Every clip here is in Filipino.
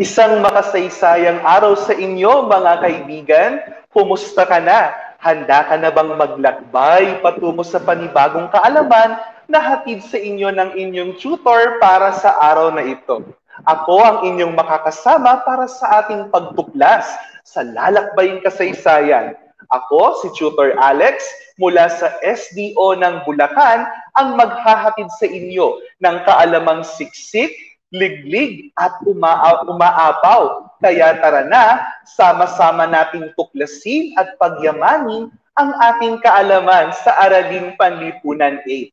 Isang makasaysayang araw sa inyo, mga kaibigan. Kumusta ka na? Handa ka na bang maglakbay patungo sa panibagong kaalaman na hatid sa inyo ng inyong tutor para sa araw na ito? Ako ang inyong makakasama para sa ating pagtuklas sa lalakbayang kasaysayan. Ako, si Tutor Alex, mula sa SDO ng Bulacan, ang maghahatid sa inyo ng kaalamang siksik, liglig at umaapaw. Kaya tara na, sama-sama nating tuklasin at pagyamanin ang ating kaalaman sa Araling Panlipunan 8.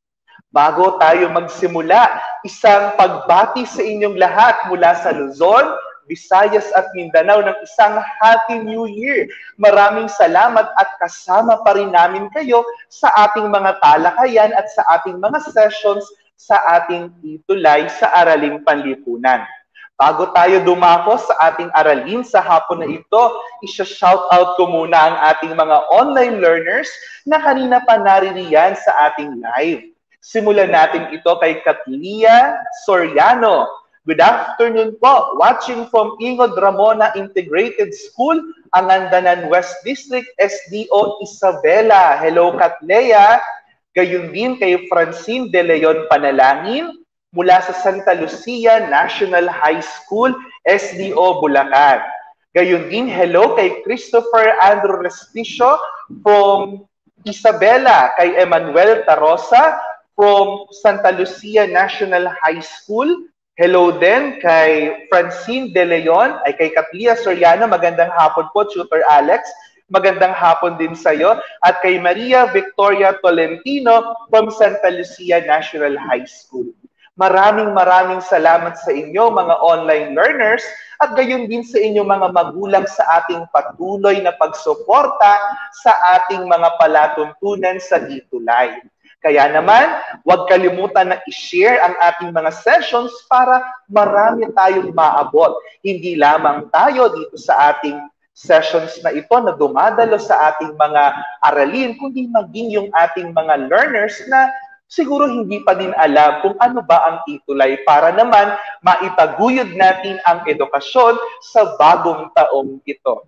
Bago tayo magsimula, isang pagbati sa inyong lahat mula sa Luzon, Visayas at Mindanao ng isang Happy New Year. Maraming salamat at kasama pa rin namin kayo sa ating mga talakayan at sa ating mga sessions sa ating itulay sa Araling Panlipunan. Bago tayo dumako sa ating aralin sa hapon na ito, isa-shoutout ko muna ang ating mga online learners na kanina pa naririyan sa ating live. Simulan natin ito kay Catlia Soriano. Good afternoon po. Watching from Ingod Ramona Integrated School, Angandanan West District, SDO Isabela. Hello, Catlia. Gayon din kay Francine De Leon Panalangin mula sa Santa Lucia National High School, SDO Bulacan. Gayon din, hello kay Christopher Andrew Respicio from Isabela, kay Emmanuel Tarosa from Santa Lucia National High School. Hello din kay Francine De Leon, ay kay Catlia Soriano. Magandang hapon po, Tutor Alex. Magandang hapon din sa iyo. At kay Maria Victoria Tolentino from Santa Lucia National High School. Maraming salamat sa inyo, mga online learners, at gayon din sa inyong mga magulang sa ating patuloy na pagsuporta sa ating mga palatuntunan sa Itulay. Kaya naman, huwag kalimutan na i-share ang ating mga sessions para marami tayong maabot. Hindi lamang tayo dito sa ating sessions na ito na dumadalo sa ating mga aralin, kundi maging yung ating mga learners na siguro hindi pa din alam kung ano ba ang itulay para naman maitaguyod natin ang edukasyon sa bagong taong ito.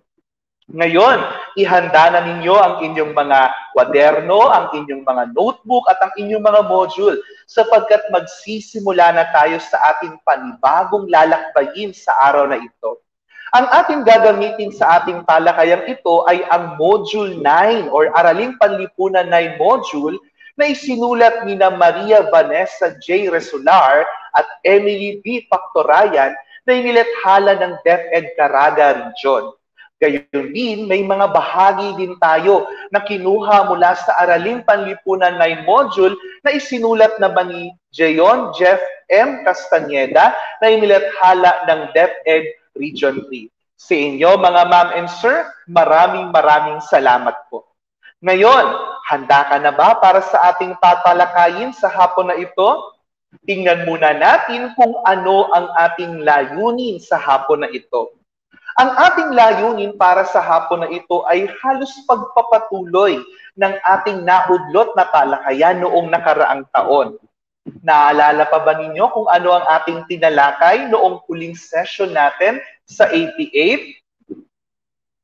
Ngayon, ihanda na ninyo ang inyong mga kwaderno, ang inyong mga notebook at ang inyong mga module sapagkat magsisimula na tayo sa ating panibagong lalakbayin sa araw na ito. Ang ating gagamitin sa ating talakayang ito ay ang Module 9 or Araling Panlipunan 9 module na isinulat ni Maria Vanessa J. Resular at Emily B. Pactorayan na inilathala ng DepEd Caraga Region. Gayon din, may mga bahagi din tayo na kinuha mula sa Araling Panlipunan 9 module na isinulat naman ni Jeon Jeff M. Castaneda na inilathala ng DepEd Region 3. Sa inyo, mga ma'am and sir, maraming salamat po. Ngayon, handa ka na ba para sa ating tatalakayin sa hapon na ito? Tingnan muna natin kung ano ang ating layunin sa hapon na ito. Ang ating layunin para sa hapon na ito ay halos pagpapatuloy ng ating naudlot na talakayan noong nakaraang taon. Naalala pa ba ninyo kung ano ang ating tinalakay noong huling session natin sa 88?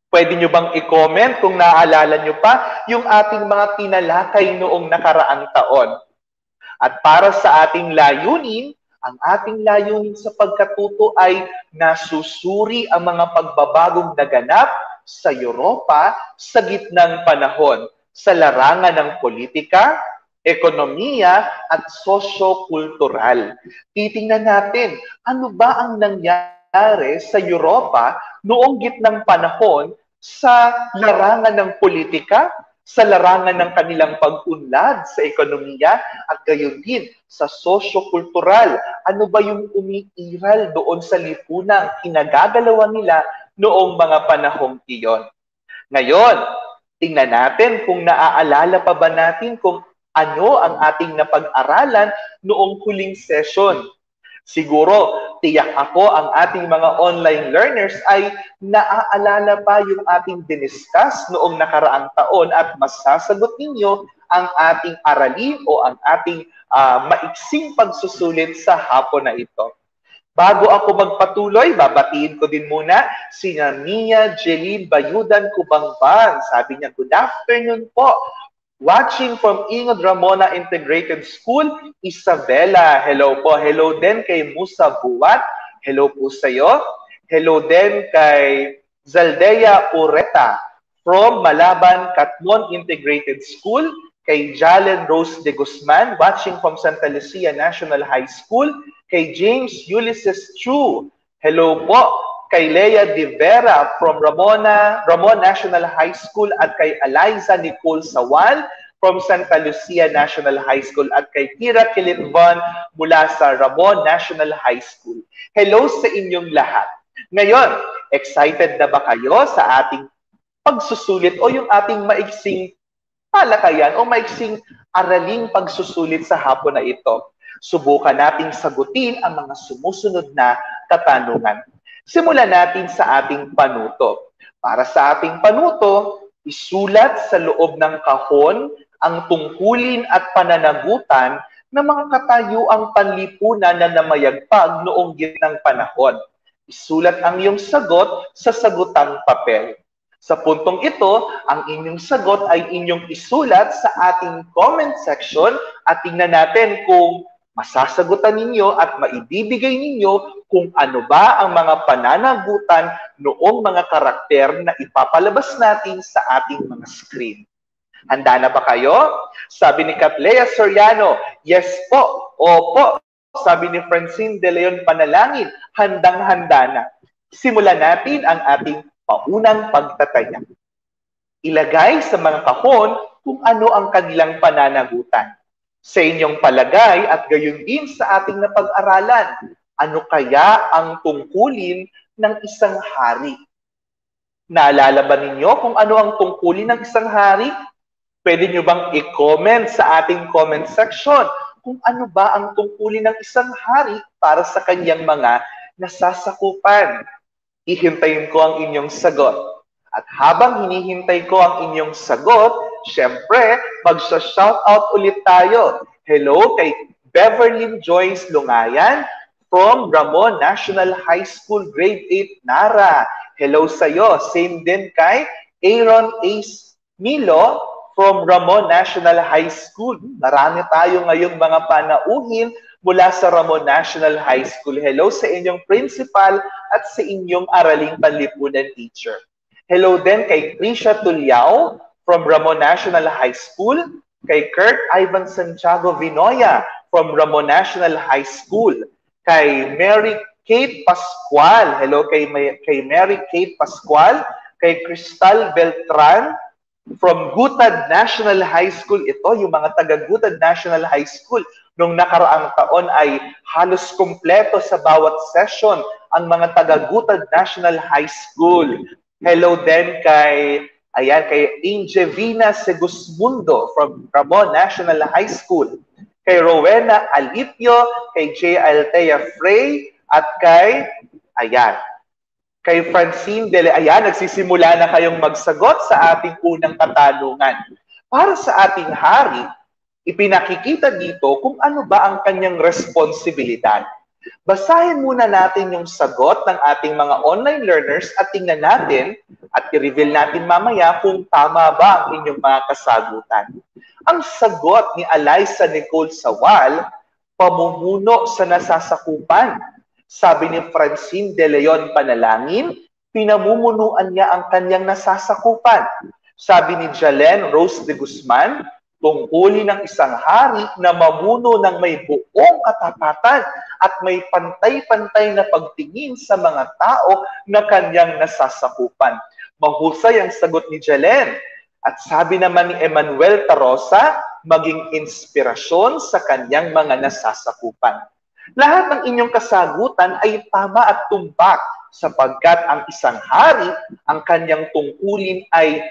Pwede nyo bang i-comment kung naaalala nyo pa yung ating mga tinalakay noong nakaraang taon? At para sa ating layunin, ang ating layunin sa pagkatuto ay nasusuri ang mga pagbabagong naganap sa Europa sa gitnang panahon sa larangan ng politika, ekonomiya at sosyo-kultural. Titingnan natin, ano ba ang nangyari sa Europa noong gitnang panahon sa larangan ng politika, sa larangan ng kanilang pag-unlad sa ekonomiya, at gayon din sa sosyo-kultural. Ano ba yung umiiral doon sa lipunang kinagagalawan nila noong mga panahong iyon? Ngayon, tingnan natin kung naaalala pa ba natin kung ano ang ating napag-aralan noong huling session. Siguro, tiyak ako ang ating mga online learners ay naaalala pa yung ating diniscuss noong nakaraang taon at masasagot ninyo ang ating aralin o ang ating maiksing pagsusulit sa hapon na ito. Bago ako magpatuloy, babatiin ko din muna si Mia Jeline Bayudan Kubangban. Sabi niya, good afternoon po. Watching from Ingod Ramona Integrated School, Isabela. Hello po. Hello din kay Musa Buwat. Hello po sa iyo. Hello din kay Zaldea Ureta from Malaban Katmon Integrated School. Kay Jalen Rose de Guzman, watching from Santa Lucia National High School. Kay James Ulysses Chu. Hello po. Kay Lea De Vera from Ramon National High School at kay Eliza Nicole Sawal from Santa Lucia National High School at kay Kira Kilitvan mula sa Ramon National High School. Hello sa inyong lahat. Ngayon, excited na ba kayo sa ating pagsusulit o yung ating maiksing talakayan o maiksing araling pagsusulit sa hapon na ito? Subukan nating sagutin ang mga sumusunod na katanungan. Simulan natin sa ating panuto. Para sa ating panuto, isulat sa loob ng kahon ang tungkulin at pananagutan ng mga katayuang panlipunan na namayagpag noong gitnang panahon. Isulat ang iyong sagot sa sagutang papel. Sa puntong ito, ang inyong sagot ay inyong isulat sa ating comment section at tingnan natin kung masasagutan ninyo at maibibigay ninyo kung ano ba ang mga pananagutan noong mga karakter na ipapalabas natin sa ating mga screen. Handa na ba kayo? Sabi ni Catlea Soriano, yes po, opo. Sabi ni Francine De Leon Panalangin, handang-handa na. Simulan natin ang ating paunang pagtataya. Ilagay sa mga kahon kung ano ang kanilang pananagutan. Sa inyong palagay at gayon din sa ating napag-aralan, ano kaya ang tungkulin ng isang hari? Naalala ba ninyo kung ano ang tungkulin ng isang hari? Pwede nyo bang i-comment sa ating comment section kung ano ba ang tungkulin ng isang hari para sa kanyang mga nasasakupan? Hihintayin ko ang inyong sagot. At habang hinihintay ko ang inyong sagot, syempre, magsa-shoutout ulit tayo. Hello kay Beverly Joyce Lungayan from Ramon National High School, Grade 8, Nara. Hello sa'yo. Same din kay Aaron Ace Milo from Ramon National High School. Marami tayo ngayong mga panauhin mula sa Ramon National High School. Hello sa inyong principal at sa inyong araling panlipunan teacher. Hello din kay Trisha Tulyao from Ramon National High School, kay Kurt Ivan Santiago Vinoya from Ramon National High School, kay Mary Kate Pascual. Hello kay Mary Kate Pascual, kay Crystal Beltran from Gutad National High School. Ito, yung mga taga Gutad National High School. Nung nakaraang taon ay halos kumpleto sa bawat session ang mga taga Gutad National High School. Hello din kay Angevina Segusmundo from Ramon National High School, kay Rowena Alipio, kay J. Altea Frey, at kay Francine Dele. Nagsisimula na kayong magsagot sa ating unang katanungan. Para sa ating hari, ipinakikita dito kung ano ba ang kanyang responsibilidad. Basahin muna natin yung sagot ng ating mga online learners at tingnan natin at i-reveal natin mamaya kung tama ba ang inyong mga kasagutan. Ang sagot ni Eliza Nicole Sawal, pamumuno sa nasasakupan. Sabi ni Francine De Leon Panalangin, pinamumunuan niya ang kanyang nasasakupan. Sabi ni Jalen Rose de Guzman, tungkulin ng isang hari na mamuno ng may buong katapatan at may pantay-pantay na pagtingin sa mga tao na kanyang nasasakupan. Mahusay ang sagot ni Jalen. At sabi naman ni Emmanuel Tarosa, maging inspirasyon sa kanyang mga nasasakupan. Lahat ng inyong kasagutan ay tama at tumpak sapagkat ang isang hari, ang kanyang tungkulin ay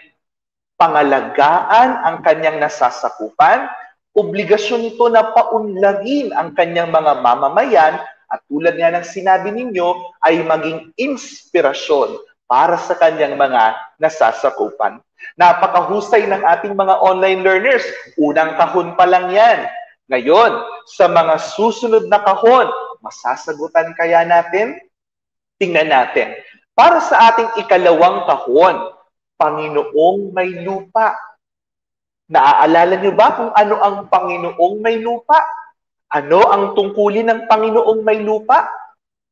pangalagaan ang kanyang nasasakupan, obligasyon nito na paunlagin ang kanyang mga mamamayan at tulad nga ng sinabi ninyo ay maging inspirasyon para sa kanyang mga nasasakupan. Napakahusay ng ating mga online learners. Unang kahon pa lang yan. Ngayon, sa mga susunod na kahon, Masasagutan kaya natin? Tingnan natin. Para sa ating ikalawang kahon, Panginoong may lupa. Naaalala niyo ba kung ano ang Panginoong may lupa? Ano ang tungkulin ng Panginoong may lupa?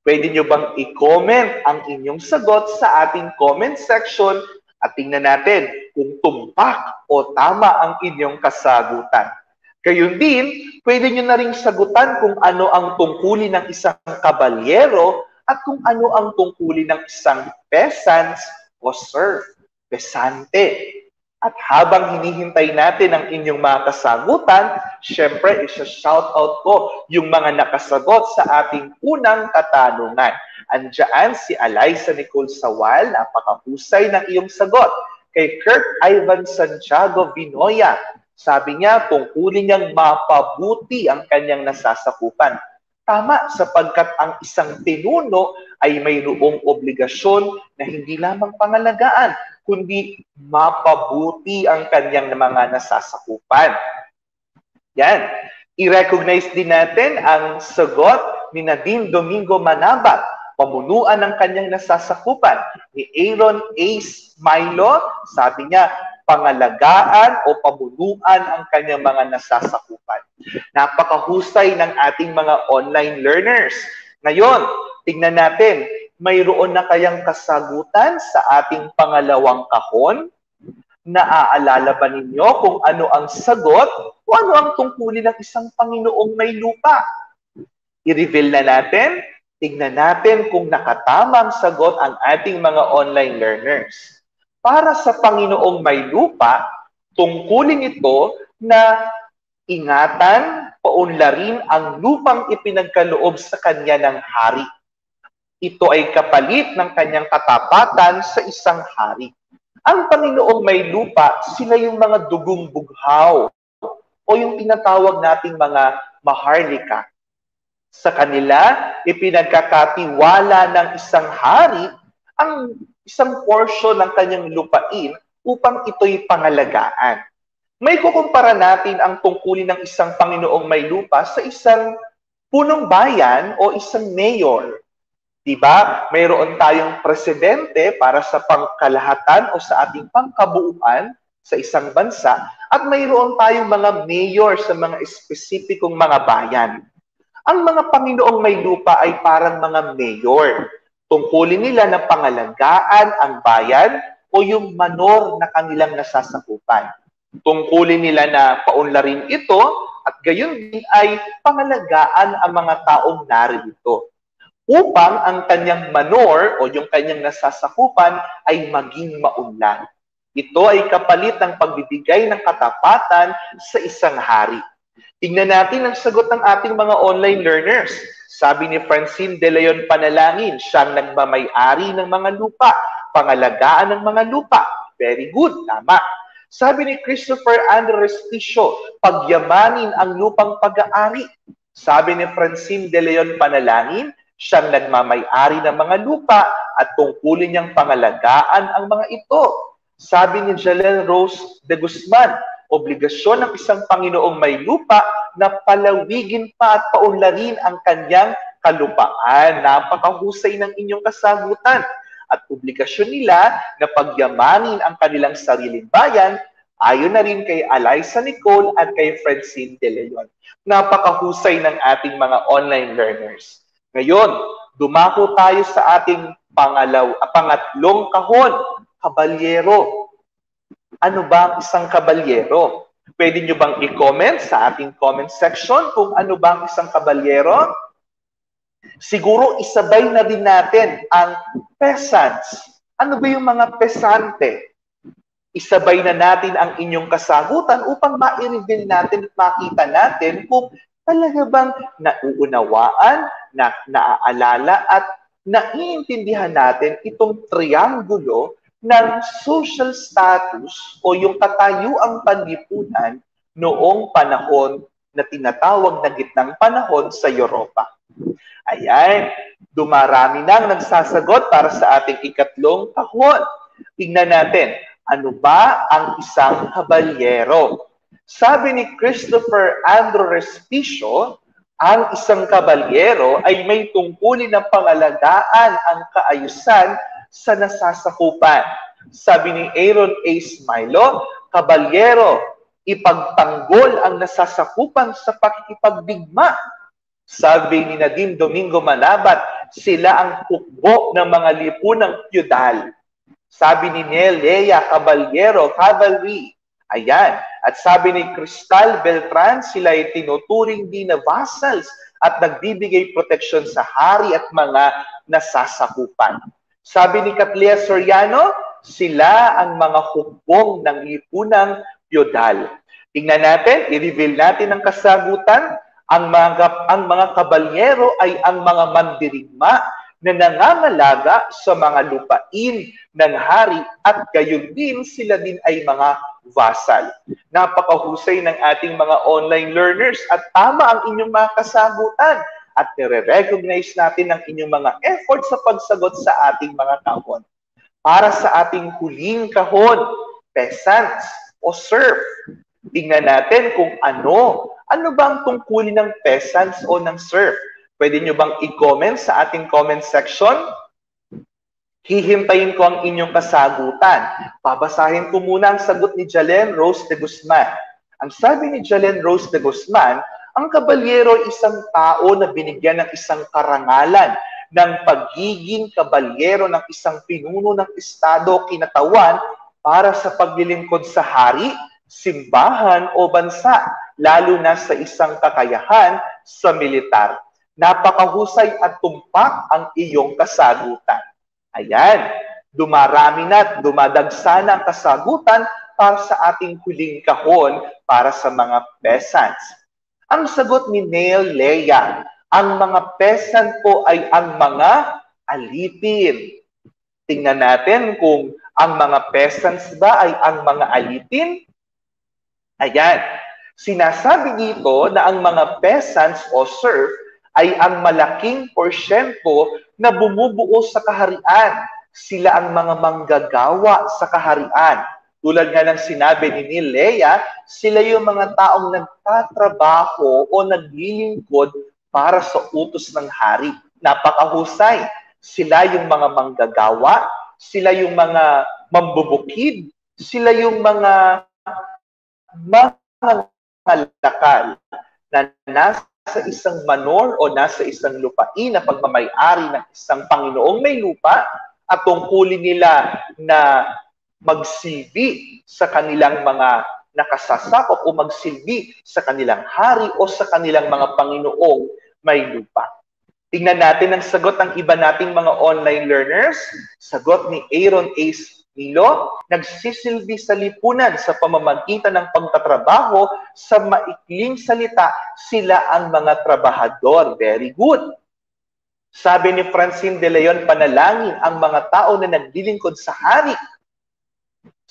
Pwede niyo bang i-comment ang inyong sagot sa ating comment section at tingnan natin kung tumpak o tama ang inyong kasagutan. Gayun din, pwede niyo na ring sagutan kung ano ang tungkulin ng isang kabalyero at kung ano ang tungkulin ng isang peasants o serf, pesante. At habang hinihintay natin ang inyong mga kasagutan, syempre, isa-shoutout ko yung mga nakasagot sa ating unang katanungan. Andiyan si Eliza Nicole Sawal, napakahusay ng iyong sagot. Kay Kirk Ivan Santiago Vinoya, sabi niya, tungkulin niyang mapabuti ang kanyang nasasakupan. Tama, sapagkat ang isang pinuno ay mayroong obligasyon na hindi lamang pangalagaan, kundi mapabuti ang kanyang mga nasasakupan. Yan. I-recognize din natin ang sagot ni Nadine Domingo Manabat, pamunuan ng kanyang nasasakupan. Ni Aaron Ace Milo, sabi niya, pangalagaan o pamunuan ang kanyang mga nasasakupan. Napakahusay ng ating mga online learners. Ngayon, tingnan natin, mayroon na kayang kasagutan sa ating pangalawang kahon? Naaalala ba ninyo kung ano ang sagot o ano ang tungkulin ng isang Panginoong may lupa? I-reveal na natin, tignan natin kung nakatama ang sagot ang ating mga online learners. Para sa Panginoong may lupa, tungkulin ito na ingatan, paunlarin ang lupang ipinagkaloob sa kanya ng hari. Ito ay kapalit ng kanyang katapatan sa isang hari. Ang Panginoong may lupa, sila yung mga dugong bughaw o yung tinatawag nating mga maharlika. Sa kanila, ipinagkakatiwala ng isang hari ang isang portion ng kanyang lupain upang ito'y pangalagaan. May kukumpara natin ang tungkulin ng isang Panginoong may lupa sa isang punong bayan o isang mayor. Diba? Mayroon tayong presidente para sa pangkalahatan o sa ating pangkabuuan sa isang bansa at mayroon tayong mga mayor sa mga espesipikong mga bayan. Ang mga Panginoong may lupa ay parang mga mayor. Tungkulin nila na pangalagaan ang bayan o yung manor na kanilang nasasakupan. Tungkulin nila na paunlarin ito at gayon din ay pangalagaan ang mga taong narito upang ang kanyang manor o yung kanyang nasasakupan ay maging maunlad. Ito ay kapalit ng pagbibigay ng katapatan sa isang hari. Tingnan natin ang sagot ng ating mga online learners. Sabi ni Francine De Leon Panalangin, siyang nagmamay-ari ng mga lupa, pangalagaan ng mga lupa. Very good, tama. Sabi ni Christopher Andres Tisio, pagyamanin ang lupang pag-aari. Sabi ni Francine De Leon Panalangin, siyang nagmamay-ari ng mga lupa at tungkulin niyang pangalagaan ang mga ito. Sabi ni Jalen Rose de Guzman, obligasyon ng isang Panginoong may lupa na palawigin pa at paunlarin ang kanyang kalupaan. Napakahusay ng inyong kasagutan. At obligasyon nila na pagyamanin ang kanilang sariling bayan, ayon na rin kay Eliza Nicole at kay Francine De Leon. Napakahusay ng ating mga online learners. Ngayon, dumako tayo sa ating pangatlong kahon, kabalyero. Ano ba ang isang kabalyero? Pwede nyo bang i-comment sa ating comment section kung ano ba ang isang kabalyero? Siguro isabay na din natin ang peasants. Ano ba yung mga pesante? Isabay na natin ang inyong kasagutan upang ma-reveal natin at makita natin kung talaga bang nauunawaan, naaalala at naiintindihan natin itong triangulo ng social status o yung katayuang panlipunan noong panahon na tinatawag na gitnang panahon sa Europa. Ayan, dumarami nang nagsasagot para sa ating ikatlong kahon. Tingnan natin, ano ba ang isang kabalyero? Sabi ni Christopher Andrew Respicio, Ang isang kabalyero ay may tungkulin ng pangalagaan ang kaayusan sa nasasakupan. Sabi ni Aaron A. Smilo, kabalyero, ipagtanggol ang nasasakupan sa pakikipagbigma. Sabi ni Nadine Domingo Manabat, sila ang hukbo ng mga lipunang feudal. Sabi ni Nel Lea Caballero, cavalry. Ayan. At sabi ni Cristal Beltran, sila ay tinuturing din na vassals at nagbibigay proteksyon sa hari at mga nasasakupan. Sabi ni Catlia Soriano, sila ang mga hukbong ng lipunang feudal. Tingnan natin, i-reveal natin ang kasagutan. Ang mga kabalyero ay ang mga mandirigma na nangangalaga sa mga lupain ng hari at gayon din sila din ay mga vassal. Napakahusay ng ating mga online learners at tama ang inyong mga kasagutan at nire-recognize natin ang inyong mga effort sa pagsagot sa ating mga kahon. Para sa ating huling kahon, peasants o serf, tingnan natin kung ano ba ang tungkulin ng peasants o ng serf. Pwede nyo bang i-comment sa ating comment section? Hihintayin ko ang inyong kasagutan. Babasahin ko muna ang sagot ni Jalen Rose de Guzman. Ang sabi ni Jalen Rose de Guzman, ang kabalyero ay isang tao na binigyan ng isang karangalan ng pagiging kabalyero ng isang pinuno ng estado kinatawan para sa paglilingkod sa hari, simbahan o bansa, lalo na sa isang kakayahan sa militar. Napakahusay at tumpak ang iyong kasagutan. Ayan, dumarami na at dumadagsa na ang kasagutan para sa ating huling kahon para sa mga peasants. Ang sagot ni Neil Lea, ang mga peasant po ay ang mga alipin. Tingnan natin kung ang mga peasants ba ay ang mga alipin. Ayan, sinasabi dito na ang mga peasants o serf ay ang malaking porsyento na bumubuo sa kaharian. Sila ang mga manggagawa sa kaharian. Tulad nga ng sinabi ni Lea, sila yung mga taong nagtatrabaho o naglilingkod para sa utos ng hari. Napakahusay. Sila yung mga manggagawa, sila yung mga mambubukid, sila yung mga lakal na nasa isang manor o nasa isang lupain na pagmamay-ari ng isang Panginoong may lupa at tungkulin nila na magsilbi sa kanilang mga nakasasakop o magsilbi sa kanilang hari o sa kanilang mga Panginoong may lupa. Tingnan natin ang sagot ng iba nating mga online learners. Sagot ni Aaron A. Milo, nagsisilbi sa lipunan sa pamamagitan ng pagtatrabaho. Sa maikling salita, sila ang mga trabahador. Very good. Sabi ni Francine De Leon, panalangin ang mga tao na naglilingkod sa hari.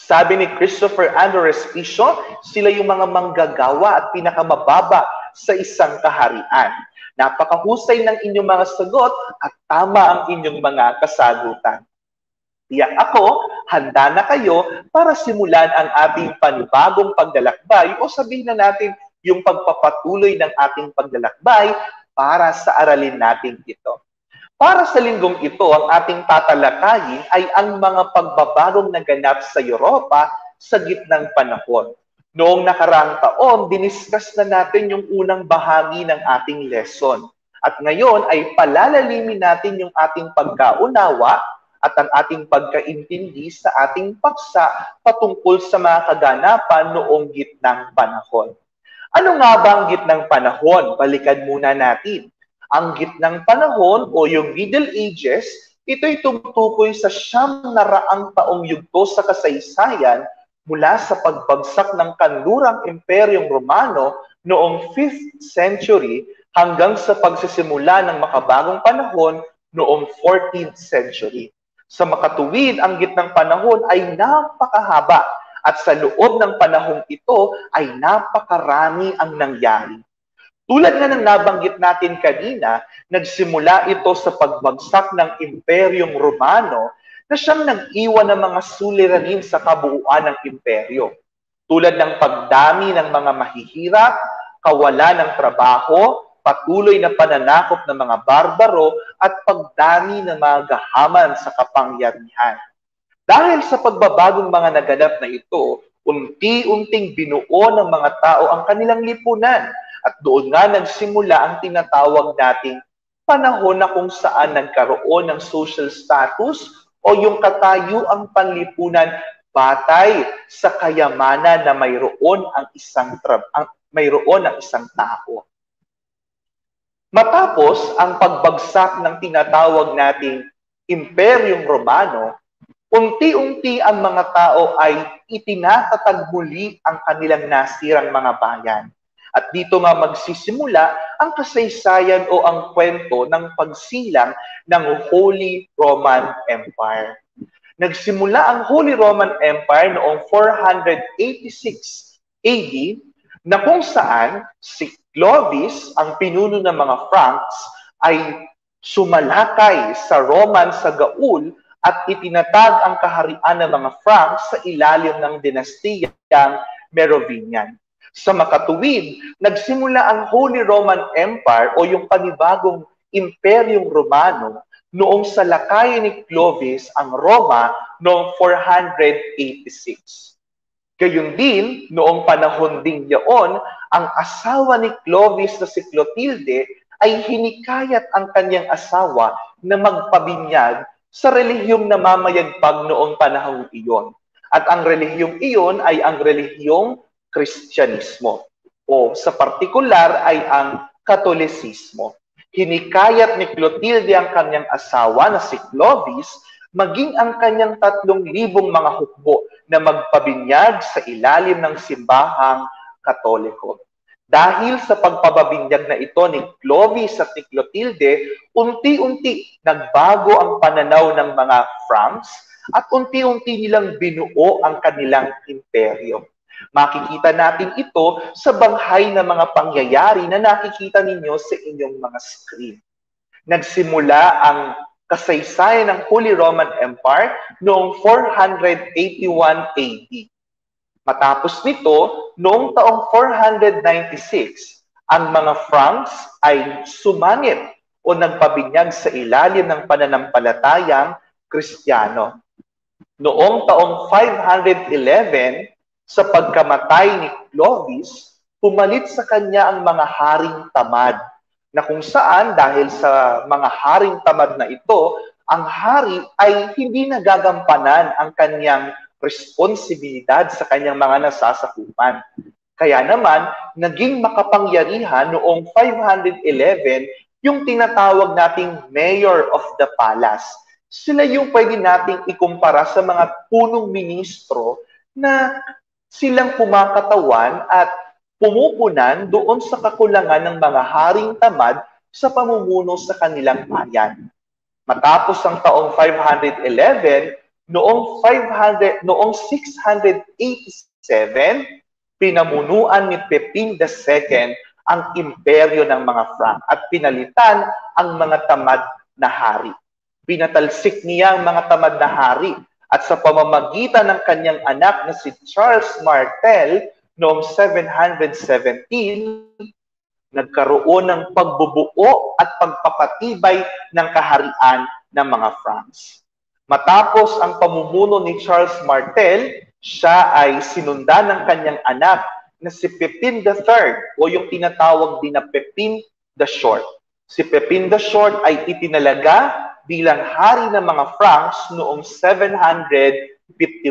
Sabi ni Christopher Andrew Respicio, sila yung mga manggagawa at pinakamababa sa isang kaharian. Napakahusay ng inyong mga sagot at tama ang inyong mga kasagutan. Tiyak ako, handa na kayo para simulan ang ating panibagong paglalakbay o sabihin na natin yung pagpapatuloy ng ating paglalakbay para sa aralin natin ito. Para sa linggong ito, ang ating tatalakayin ay ang mga pagbabagong naganap sa Europa sa gitnang panahon. Noong nakaraang taon, diniskas na natin yung unang bahagi ng ating lesson. At ngayon ay palalalimin natin yung ating pagkaunawa at ang ating pagkaintindi sa ating paksa patungkol sa mga kaganapan noong gitnang panahon. Ano nga ba ang gitnang panahon? Balikan muna natin. Ang gitnang panahon o yung Middle Ages, ito'y tumutukoy sa 900 taong yugto sa kasaysayan mula sa pagbagsak ng kanlurang Imperyong Romano noong 5th century hanggang sa pagsisimula ng makabagong panahon noong 14th century. Sa makatuwid, ang gitnang panahon ay napakahaba at sa loob ng panahong ito ay napakarami ang nangyari. Tulad nga ng nabanggit natin kanina, nagsimula ito sa pagbagsak ng Imperyong Romano na siyang nag-iwan ng mga suliranin sa kabuuan ng imperyo. Tulad ng pagdami ng mga mahihirap, kawalan ng trabaho, patuloy na pananakop ng mga barbaro at pagdami ng mga gahaman sa kapangyarihan. Dahil sa pagbabagong mga naganap na ito, unti-unting binuo ng mga tao ang kanilang lipunan at doon nga nagsimula ang tinatawag nating panahon na kung saan nagkaroon ng social status o yung katayuang panlipunan batay sa kayamanan na mayroon ang isang tao. Matapos ang pagbagsak ng tinatawag nating Imperyong Romano, unti-unti ang mga tao ay itinatatag muli ang kanilang nasirang mga bayan. At dito nga magsisimula ang kasaysayan o ang kwento ng pagsilang ng Holy Roman Empire. Nagsimula ang Holy Roman Empire noong 486 AD na kung saan si Clovis, ang pinuno ng mga Franks, ay sumalakay sa Roman sa Gaul at itinatag ang kaharian ng mga Franks sa ilalim ng dinastiyang Merovingian. Sa makatuwid, nagsimula ang Holy Roman Empire o yung panibagong Imperyong Romano noong salakayan ni Clovis ang Roma noong 486. Gayun din, noong panahon ding yaon, ang asawa ni Clovis na si Clotilde ay hinikayat ang kanyang asawa na magpabinyag sa relihiyong namamayagpag noong panahong iyon. At ang relihiyong iyon ay ang relihiyong Kristyanismo o sa partikular ay ang Katolisismo. Hinikayat ni Clotilde ang kanyang asawa na si Clovis maging ang kanyang 3,000 mga hukbo na magpabinyag sa ilalim ng simbahang Katoliko. Dahil sa pagpapabinyag na ito ni Clovis at ni Clotilde, unti-unti nagbago ang pananaw ng mga Franks at unti-unti nilang binuo ang kanilang imperyo. Makikita natin ito sa banghay ng mga pangyayari na nakikita ninyo sa inyong mga screen. Nagsimula ang kasaysayan ng Holy Roman Empire noong 481 AD. Matapos nito, noong taong 496, ang mga Franks ay sumangit o nagpabinyag sa ilalim ng pananampalatayang Kristiyano. Noong taong 511, sa pagkamatay ni Clovis, pumalit sa kanya ang mga haring tamad, na kung saan dahil sa mga haring tamad na ito, ang hari ay hindi nagagampanan ang kanyang responsibilidad sa kanyang mga nasasakupan. Kaya naman, naging makapangyarihan noong 511 yung tinatawag nating Mayor of the Palace. Sila yung pwede nating ikumpara sa mga punong ministro na silang kumakatawan at pumupunan doon sa kakulangan ng mga haring tamad sa pamumuno sa kanilang bayan. Matapos ang taong 511, noong 687, pinamunuan ni Pepin II ang imperyo ng mga Frank at pinalitan ang mga tamad na hari. Pinatalsik niya ang mga tamad na hari at sa pamamagitan ng kanyang anak na si Charles Martel noong 717, nagkaroon ng pagbubuo at pagpapatibay ng kaharian ng mga Franks. Matapos ang pamumuno ni Charles Martel, siya ay sinundan ng kanyang anak na si Pepin III o yung tinatawag din na Pepin the Short. Si Pepin the Short ay itinalaga bilang hari ng mga Franks noong 751.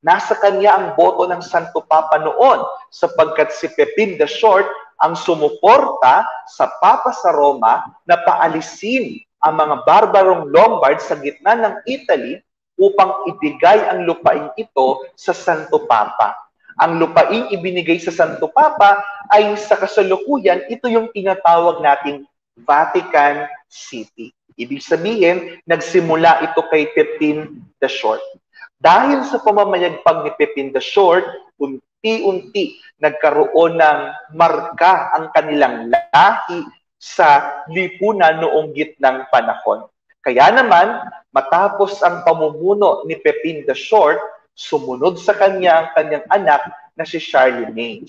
Nasa kanya ang boto ng Santo Papa noon sapagkat si Pepin the Short ang sumuporta sa Papa sa Roma na paalisin ang mga barbarong Lombard sa gitna ng Italy upang ibigay ang lupain ito sa Santo Papa. Ang lupain ibinigay sa Santo Papa ay sa kasalukuyan, ito yung tinatawag nating Vatican City. Ibig sabihin, nagsimula ito kay Pepin the Short. Dahil sa pamamayagpag ni Pepin the Short, unti-unti nagkaroon ng marka ang kanilang lahi sa lipunan noong gitnang panahon. Kaya naman, matapos ang pamumuno ni Pepin the Short, sumunod sa kanya ang kanyang anak na si Charlemagne.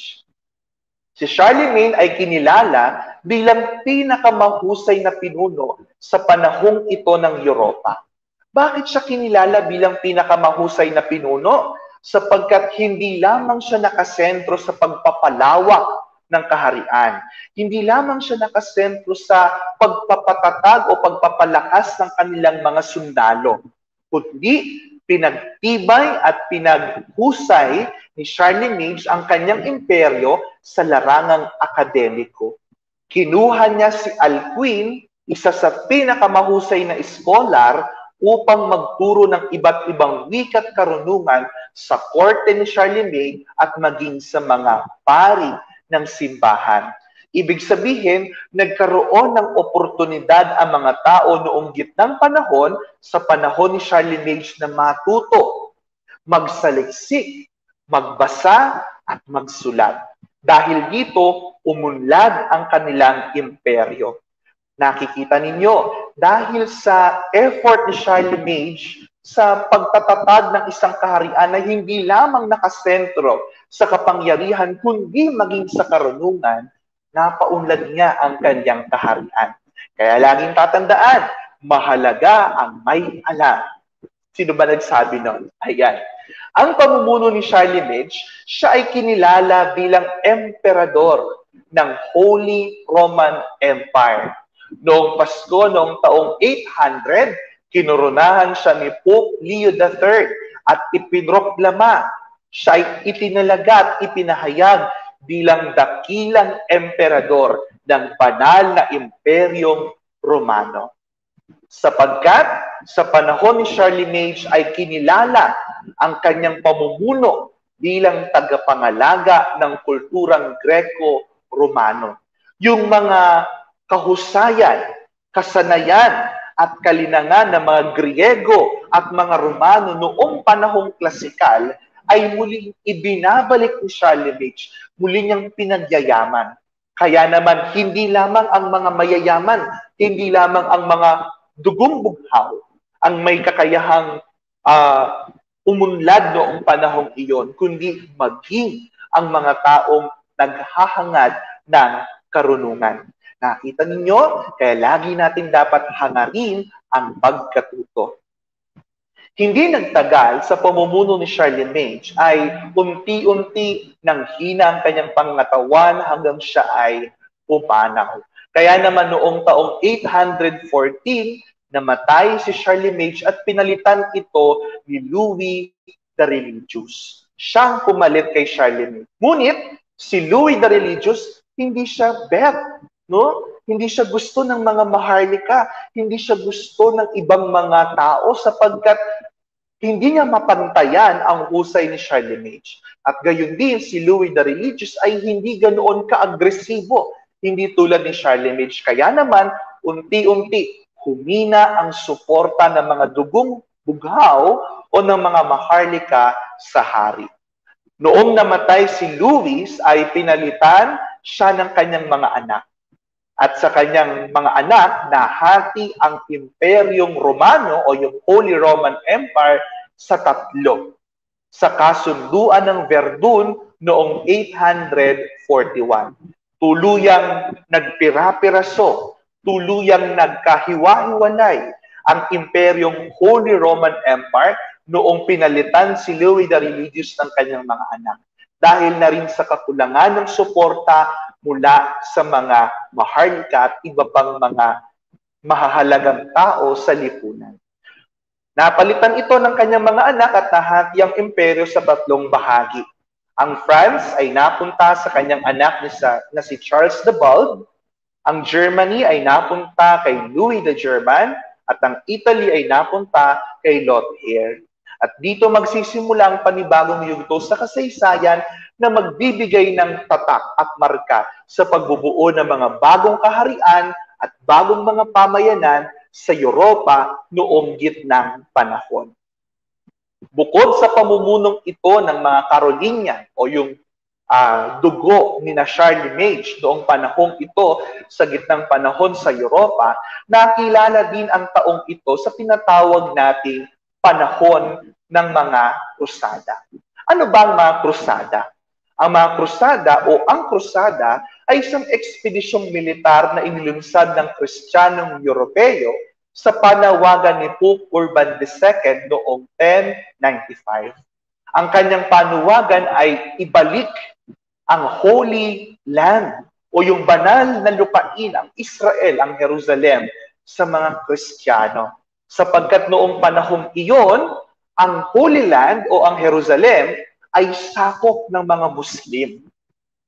Si Charlemagne ay kinilala bilang pinakamahusay na pinuno sa panahong ito ng Europa. Bakit siya kinilala bilang pinakamahusay na pinuno? Sapagkat hindi lamang siya nakasentro sa pagpapalawak ng kaharian. Hindi lamang siya nakasentro sa pagpapatatag o pagpapalakas ng kanilang mga sundalo, kundi pinagtibay at pinaghusay ni Charlemagne ang kanyang imperyo sa larangang akademiko. Kinuha niya si Alcuin, isa sa pinakamahusay na scholar, upang magturo ng iba't ibang wikat karunungan sa korte ni Charlemagne at maging sa mga pari ng simbahan. Ibig sabihin, nagkaroon ng oportunidad ang mga tao noong gitnang panahon sa panahon ni Charlemagne na matuto, magsaliksik, magbasa at magsulat. Dahil dito, umunlad ang kanilang imperyo. Nakikita ninyo, dahil sa effort ni Charlemagne sa pagtatatag ng isang kaharian na hindi lamang nakasentro sa kapangyarihan, kundi maging sa karunungan, napaunlad niya ang kanyang kaharian. Kaya laging tatandaan, mahalaga ang may alam. Sino ba nagsabi nun? Ayan. Ang pamumuno ni Charlemagne, siya ay kinilala bilang emperador ng Holy Roman Empire. Noong Pasko, noong taong 800, kinoronahan siya ni Pope Leo III at ipinroklama. Siya ay itinalaga at ipinahayag bilang dakilang emperador ng banal na imperyong Romano. Sapagkat sa panahon ni Charlemagne ay kinilala ang kanyang pamumuno bilang tagapangalaga ng kulturang Greco-Romano. Yung mga kahusayan, kasanayan at kalinangan ng mga Griego at mga Romano noong panahong klasikal ay muling ibinabalik ni Charlemagne, muli niyang pinagyayaman. Kaya naman, hindi lamang ang mga mayayaman, hindi lamang ang mga dugong bughaw ang may kakayahang umunlad noong panahong iyon, kundi maging ang mga taong naghahangad ng karunungan. Nakita ninyo, kaya lagi natin dapat hangarin ang pagkatuto. Hindi nagtagal sa pamumuno ni Charlemagne ay unti-unti nang hina ang kanyang pangatawan hanggang siya ay pumanaw. Kaya naman noong taong 814, namatay si Charlemagne at pinalitan ito ni Louis the Religious. Siyang pumalit kay Charlemagne. Ngunit si Louis the Religious, hindi siya bet, no? Hindi siya gusto ng mga maharlika, hindi siya gusto ng ibang mga tao sapagkat hindi niya mapantayan ang husay ni Charlemagne. At gayon din, si Louis the Religious ay hindi ganoon ka-agresibo, hindi tulad ni Charlemagne. Kaya naman, unti-unti, humina ang suporta ng mga dugong bughaw o ng mga maharlika sa hari. Noong namatay si Louis, ay pinalitan siya ng kanyang mga anak. At sa kanyang mga anak, nahati ang Imperyong Romano o yung Holy Roman Empire sa tatlo sa kasunduan ng Verdun noong 841. Tuluyang nagpira-piraso, tuluyang nagkahiwa-hiwanay ang Imperyong Holy Roman Empire noong pinalitan si Louis the Religious ng kanyang mga anak. Dahil na rin sa kakulangan ng suporta mula sa mga maharlika at iba pang mga mahahalagang tao sa lipunan. Napalitan ito ng kanyang mga anak at nahati ang imperyo sa tatlong bahagi. Ang France ay napunta sa kanyang anak na si Charles the Bald, ang Germany ay napunta kay Louis the German, at ang Italy ay napunta kay Lothair. At dito magsisimula ang panibagong yugto sa kasaysayan na magbibigay ng tatak at marka sa pagbubuo ng mga bagong kaharian at bagong mga pamayanan sa Europa noong gitnang panahon. Bukod sa pamumunong ito ng mga Carolingian o yung dugo ni Charlemagne noong panahong ito sa gitnang panahon sa Europa, nakilala din ang taong ito sa tinatawag nating panahon ng mga krusada. Ano ba ang mga krusada? Ang mga krusada o ang krusada ay isang ekspedisyong militar na inilunsad ng Kristiyanong Europeo sa panawagan ni Pope Urban II noong 1095. Ang kanyang panawagan ay ibalik ang Holy Land o yung banal na lupain, ang Israel, ang Jerusalem, sa mga Kristiyano. Sapagkat noong panahong iyon, ang Holy Land o ang Jerusalem ay sakop ng mga Muslim.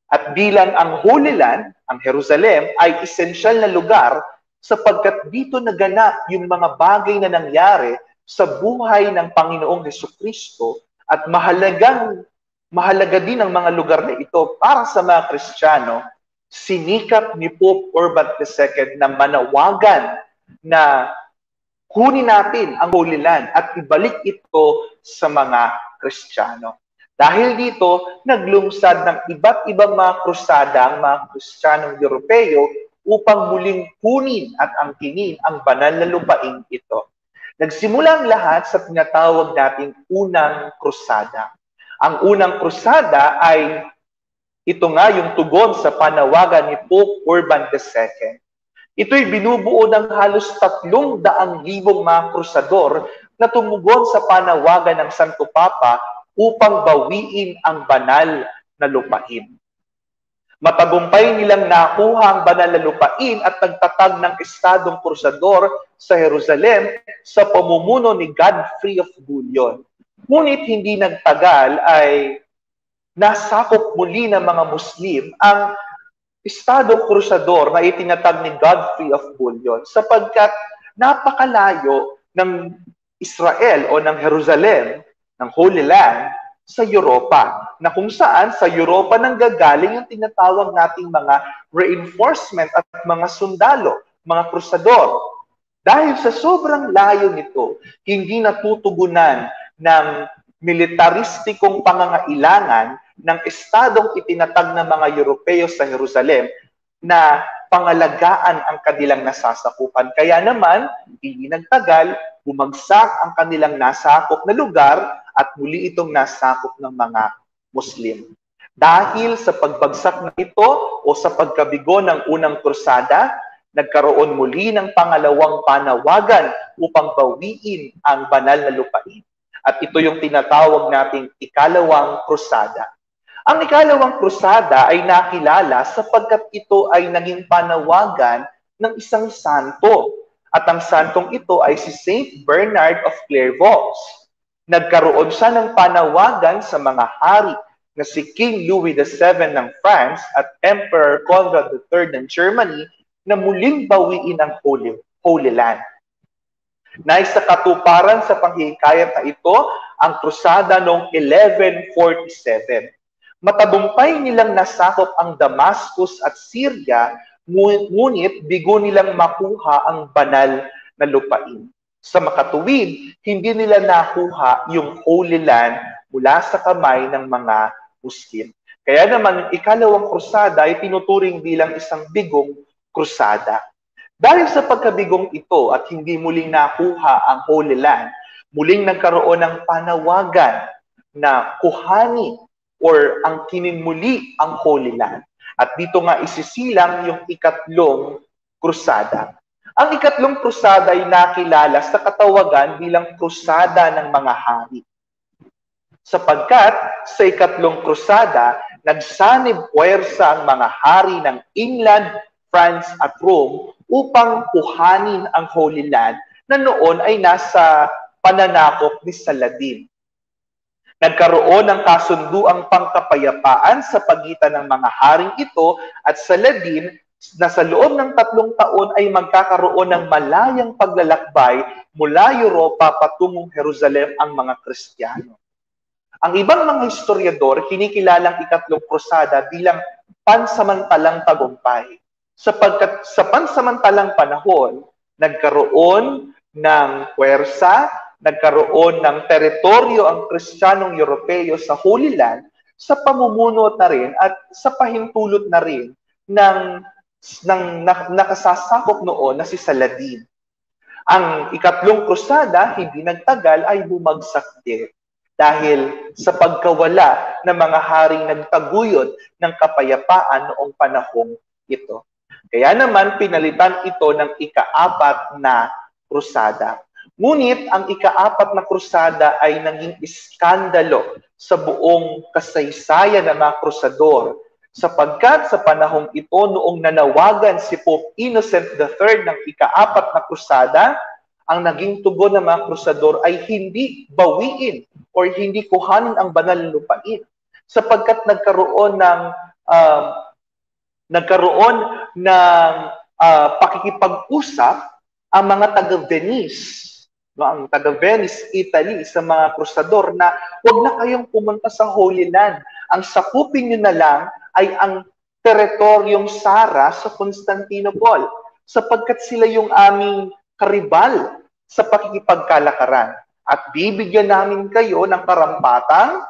At bilang ang Holy Land, ang Jerusalem, ay esensyal na lugar sapagkat dito naganap yung mga bagay na nangyari sa buhay ng Panginoong Hesukristo at mahalaga din ang mga lugar na ito para sa mga Kristiyano. Sinikap ni Pope Urban II na manawagan na kunin natin ang Holy Land at ibalik ito sa mga Kristiyano. Dahil dito, naglungsad ng iba't ibang mga krusada ang mga Kristiyanong Europeo upang muling kunin at angkinin ang banal na lupain ito. Nagsimula ang lahat sa tinatawag nating unang krusada. Ang unang krusada ay ito nga yung tugon sa panawagan ni Pope Urban II. Ito'y binubuo ng halos 300,000 mga krusador na tumugon sa panawagan ng Santo Papa upang bawiin ang banal na lupain. Matagumpay nilang nakuha ang banal na lupain at nagtatag ng estadong krusador sa Jerusalem sa pamumuno ni Godfrey of Bouillon. Ngunit hindi nagtagal ay nasakop muli ng mga Muslim ang estado krusador na itinatag ni Godfrey of Bouillon sapagkat napakalayo ng Israel o ng Jerusalem, ng Holy Land, sa Europa, na kung saan sa Europa nanggagaling ang tinatawag nating mga reinforcement at mga sundalo, mga krusador. Dahil sa sobrang layo nito, hindi natutugunan ng militaristikong pangangailangan ng estadong itinatag ng mga Europeo sa Jerusalem na pangalagaan ang kanilang nasasakupan. Kaya naman, hindi nagtagal, bumagsak ang kanilang nasakop na lugar at muli itong nasakop ng mga Muslim. Dahil sa pagbagsak na ito o sa pagkabigo ng unang krusada, nagkaroon muli ng pangalawang panawagan upang bawiin ang banal na lupain. At ito yung tinatawag nating ikalawang krusada. Ang ikalawang krusada ay nakilala sapagkat ito ay naging panawagan ng isang santo. At ang santong ito ay si Saint Bernard of Clairvaux. Nagkaroon siya ng panawagan sa mga hari na si King Louis VII ng France at Emperor Conrad III ng Germany na muling bawiin ang Holy Land. Nais sa katuparan sa panghihikayat na ito ang krusada noong 1147. Matagumpay nilang nasakop ang Damascus at Syria, ngunit bigo nilang makuha ang banal na lupain. Sa makatuwid, hindi nila nakuha yung Holy Land mula sa kamay ng mga Muslim. Kaya naman, ikalawang krusada ay tinuturing bilang isang bigong krusada. Dahil sa pagkabigong ito at hindi muling nakuha ang Holy Land, muling nagkaroon ng panawagan na kuhani or angkinin muli ang Holy Land. At dito nga isisilang yung ikatlong krusada. Ang ikatlong krusada ay nakilala sa katawagan bilang krusada ng mga hari. Sapagkat sa ikatlong krusada, nagsanib puwersa ang mga hari ng England, France at Rome upang kuhanin ang Holy Land na noon ay nasa pananakop ni Saladin. Nagkaroon ng kasunduang pangkapayapaan sa pagitan ng mga haring ito at Saladin na sa loob ng 3 taon ay magkakaroon ng malayang paglalakbay mula Europa patungong Jerusalem ang mga Kristiyano. Ang ibang mga historiador kinikilalang ikatlong krusada bilang pansamantalang tagumpay. Sapagkat sa pansamantalang panahon, nagkaroon ng puwersa, nagkaroon ng teritoryo ang Kristiyanong Europeo sa Holy Land sa pamumuno na rin at sa pahintulot na rin ng nakasasakop noon na si Saladin. Ang ikatlong krusada, hindi nagtagal, ay bumagsak din. dahil sa pagkawala ng mga haring nagtaguyod ng kapayapaan noong panahong ito. Kaya naman pinalitan ito ng ika-4 na krusada. Ngunit ang ika-4 na krusada ay naging iskandalo sa buong kasaysayan ng mga krusador, sapagkat sa panahong ito noong nanawagan si Pope Innocent III ng ika-4 na krusada, ang naging tugon ng mga krusador ay hindi bawiin o hindi kuhanin ang banal na lupain, sapagkat nagkaroon ng pakikipag-usap ang mga taga-Venice, ang taga-Venice, Italy, sa mga krusador na huwag na kayong pumunta sa Holy Land. Ang sakupin nyo na lang ay ang teritoryong Sara sa Constantinople, sapagkat sila yung aming karibal sa pakikipagkalakaran. At bibigyan namin kayo ng karampatang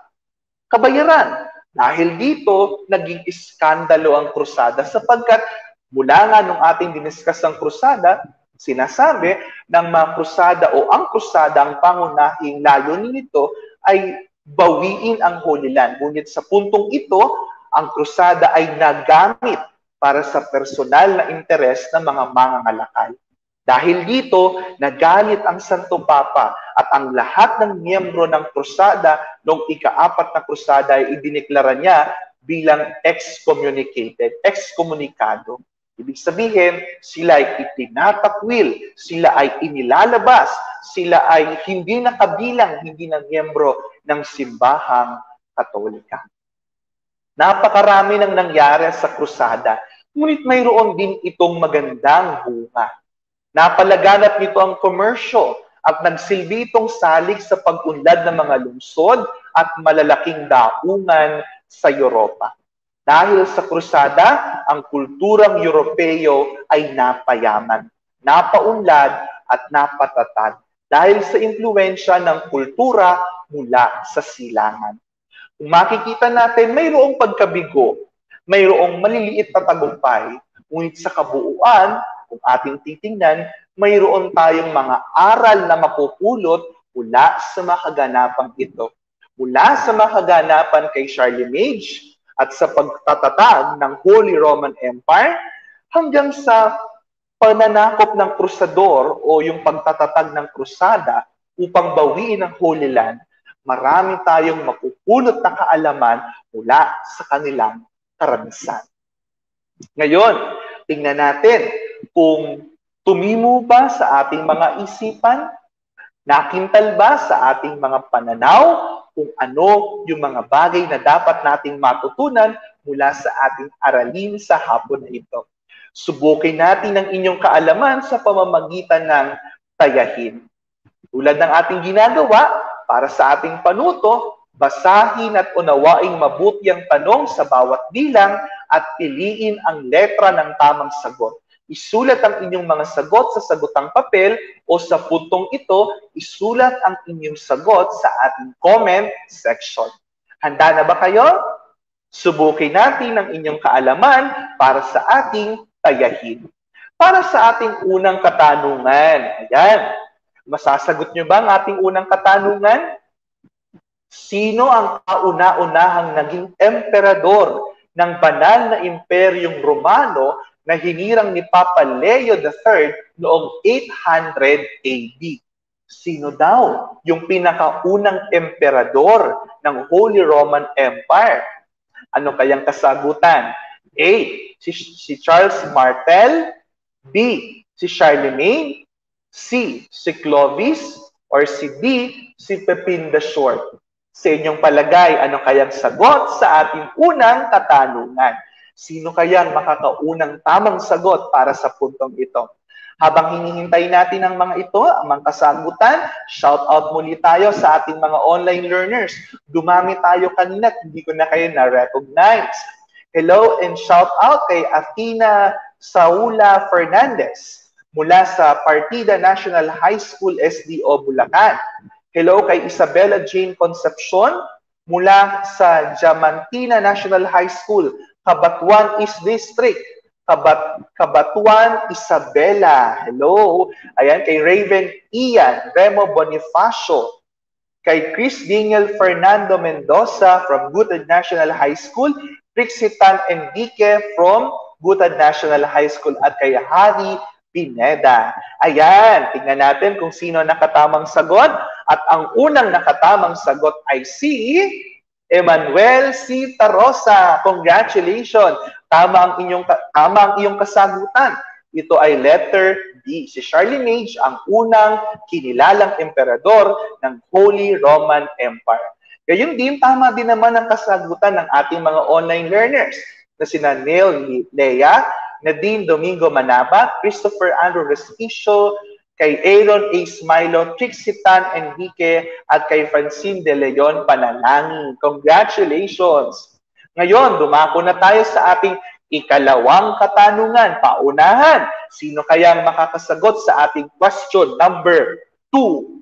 kabayaran. Dahil dito, naging iskandalo ang krusada, sapagkat mula nga nung ating diniskas ang krusada, sinasabi ng mga krusada o ang krusada, ang pangunahing layunin nito ay bawiin ang Holy Land. Ngunit sa puntong ito, ang krusada ay nagamit para sa personal na interes ng mga mangangalakal. Dahil dito, nagalit ang Santo Papa at ang lahat ng miyembro ng krusada noong ika-4 na krusada ay idineklara niya bilang excommunicado. Ibig sabihin, sila ay itinatakwil, sila ay inilalabas, sila ay hindi nakabilang, hindi na miyembro ng simbahang Katolika. Napakarami nang nangyari sa krusada, ngunit mayroon din itong magandang bunga. Napalaganap nito ang komersyo at nagsilbi itong salig sa pag-unlad ng mga lungsod at malalaking daungan sa Europa. Dahil sa krusada, ang kulturang Europeo ay napayaman, napaunlad at napatatag dahil sa impluwensya ng kultura mula sa silangan. Kung makikita natin, mayroong pagkabigo, mayroong maliliit na tagumpay, ngunit sa kabuuan, kung ating titingnan, mayroon tayong mga aral na mapupulot mula sa mga kaganapang ito. Mula sa mga kaganapan kay Charlemagne at sa pagtatatag ng Holy Roman Empire, hanggang sa pananakop ng krusador o yung pagtatatag ng krusada upang bawiin ang Holy Land, marami tayong mapupulot na kaalaman mula sa kanilang karanasan. Ngayon, tingnan natin kung tumimo ba sa ating mga isipan, nakintal ba sa ating mga pananaw, kung ano yung mga bagay na dapat nating matutunan mula sa ating aralin sa hapon na ito. Subukin natin ang inyong kaalaman sa pamamagitan ng tayahin. Tulad ng ating ginagawa, para sa ating panuto, basahin at unawaing mabuti ang tanong sa bawat bilang at piliin ang letra ng tamang sagot. Isulat ang inyong mga sagot sa sagotang papel o sa puntong ito, isulat ang inyong sagot sa ating comment section. Handa na ba kayo? Subukin natin ang inyong kaalaman para sa ating tayahin. Para sa ating unang katanungan, ayan, masasagot nyo ba ang ating unang katanungan? Sino ang kauna-unahang naging emperador ng banal na imperyong Romano na hinirang ni Papa Leo III noong 800 AD? Sino daw yung pinakaunang emperador ng Holy Roman Empire? Ano kayang kasagutan? A, si Charles Martel, B, si Charlemagne, C, si Clovis, or si D, si Pepin the Short. Sa inyong palagay, ano kayang sagot sa ating unang katanungan? Sino kayang makakaunang tamang sagot para sa puntong ito? Habang hinihintay natin ang mga ito, ang mga kasagutan, shout out muli tayo sa ating mga online learners. Dumami tayo kanina, hindi ko na kayo na-recognize. Hello and shout out kay Athena Saula Fernandez mula sa Partida National High School SDO Bulacan. Hello kay Isabella Jane Concepcion mula sa Diamantina National High School, Cabatuan East District. Cabatuan Isabela. Hello. Ayan, kay Raven Ian Remo Bonifacio kay Chris Daniel Fernando Mendoza from Butad National High School, Trixitan Enrique from Butad National High School, at kay Harry Pineda. Ayan, tingnan natin kung sino nakatamang sagot. At ang unang nakatamang sagot ay si Emmanuel C. Tarosa. Congratulations! Tama ang iyong kasagutan. Ito ay letter D. Si Charlemagne ang unang kinilalang emperador ng Holy Roman Empire. Gayun din, tama din naman ang kasagutan ng ating mga online learners na sina Neil Lea, Nadine Domingo Manaba, Christopher Andrew Respicio, kay Aaron A. Smilo, Trixitan Enrique, at kay Francine De Leon Panalangin. Congratulations! Ngayon, dumako na tayo sa ating ikalawang katanungan. Paunahan, sino kayang makakasagot sa ating question number 2?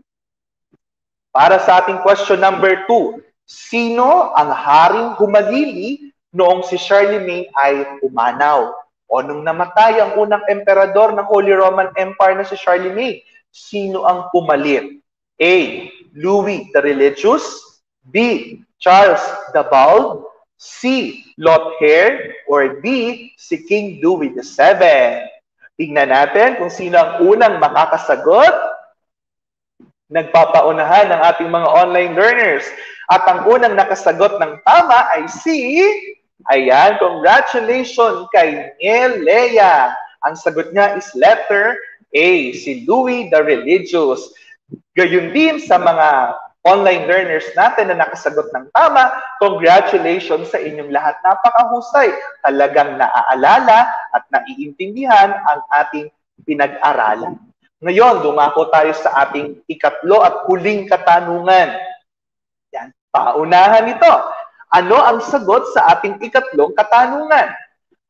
Para sa ating question number 2, sino ang haring humalili noong si Charlemagne ay pumanaw? O nung namatay ang unang emperador ng Holy Roman Empire na si Charlemagne, sino ang pumalit? A. Louis the Religious, B. Charles the Bald, C. Lothair, or D. si King Louis VII. Tingnan natin kung sino ang unang makakasagot. Nagpapaunahan ng ating mga online learners. At ang unang nakasagot ng tama ay si... Ayan, congratulations kay Neil Lea. Ang sagot niya is letter A, si Louis the Religious. Gayun din sa mga online learners natin na nakasagot ng tama, congratulations sa inyong lahat. Napakahusay. Talagang naaalala at naiintindihan ang ating pinag-aralan. Ngayon, dumako tayo sa ating ikatlo at huling katanungan. Yan, paunahan ito. Ano ang sagot sa ating ikatlong katanungan?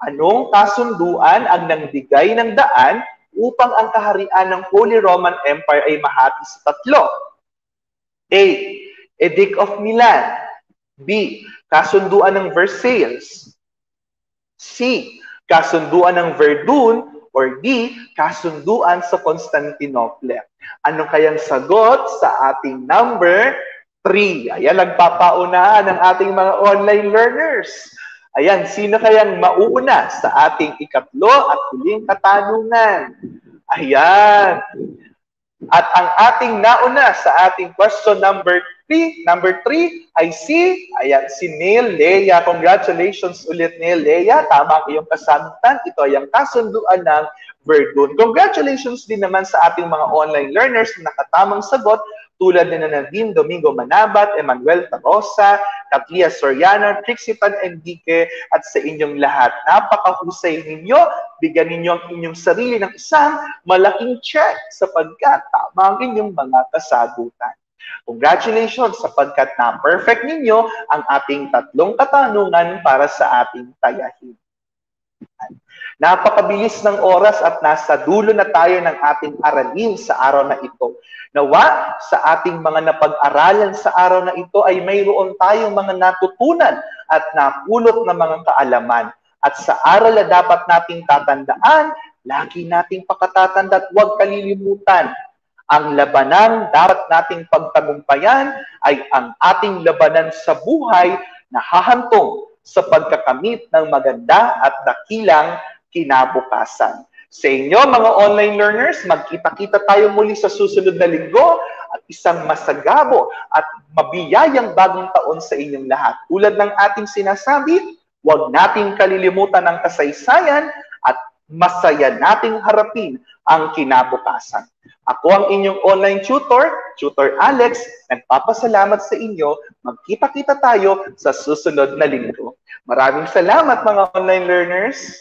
Anong kasunduan ang nangbigay ng daan upang ang kaharian ng Holy Roman Empire ay mahati sa tatlo? A. Edict of Milan. B. Kasunduan ng Versailles. C. Kasunduan ng Verdun. Or D. Kasunduan sa Constantinople. Ano kayang sagot sa ating number 3? Ayan, nagpapaunahan ng ating mga online learners. Ayan, sino kayang mauuna sa ating ikatlo at huling katanungan? Ayan. At ang ating nauna sa ating question number 3 ay si Neil Lea. Congratulations ulit, Neil Lea. Tama ang iyong kasagutan. Ito ay ang kasunduan ng Verdun. Congratulations din naman sa ating mga online learners na nakatamang sagot tulad ni Nadine Domingo Manabat, Emmanuel Tarosa, Catlia Soriano, Trixitan Enrique, at sa inyong lahat. Napakahusay ninyo. Bigyan ninyo ang inyong sarili ng isang malaking check sapagkat tama ang inyong mga kasagutan. Congratulations sapagkat na-perfect ninyo ang ating tatlong katanungan para sa ating tayahin. Napakabilis ng oras at nasa dulo na tayo ng ating aralin sa araw na ito. Nawa sa ating mga napag-aralan sa araw na ito ay mayroon tayong mga natutunan at napulot na mga kaalaman. At sa aral na dapat nating tatandaan, lagi nating pakatatanda at huwag kalilimutan. Ang labanang dapat nating pagtagumpayan ay ang ating labanan sa buhay na hahantong sa pagkakamit ng maganda at dakilang kinabukasan. Sa inyo, mga online learners, magkita-kita tayo muli sa susunod na linggo at isang masagabo at mabiyayang bagong taon sa inyong lahat. Tulad ng ating sinasabi, huwag nating kalilimutan ang kasaysayan at masaya nating harapin ang kinabukasan. Ako ang inyong online tutor, Tutor Alex, nagpapasalamat sa inyo. Magkita-kita tayo sa susunod na linggo. Maraming salamat mga online learners.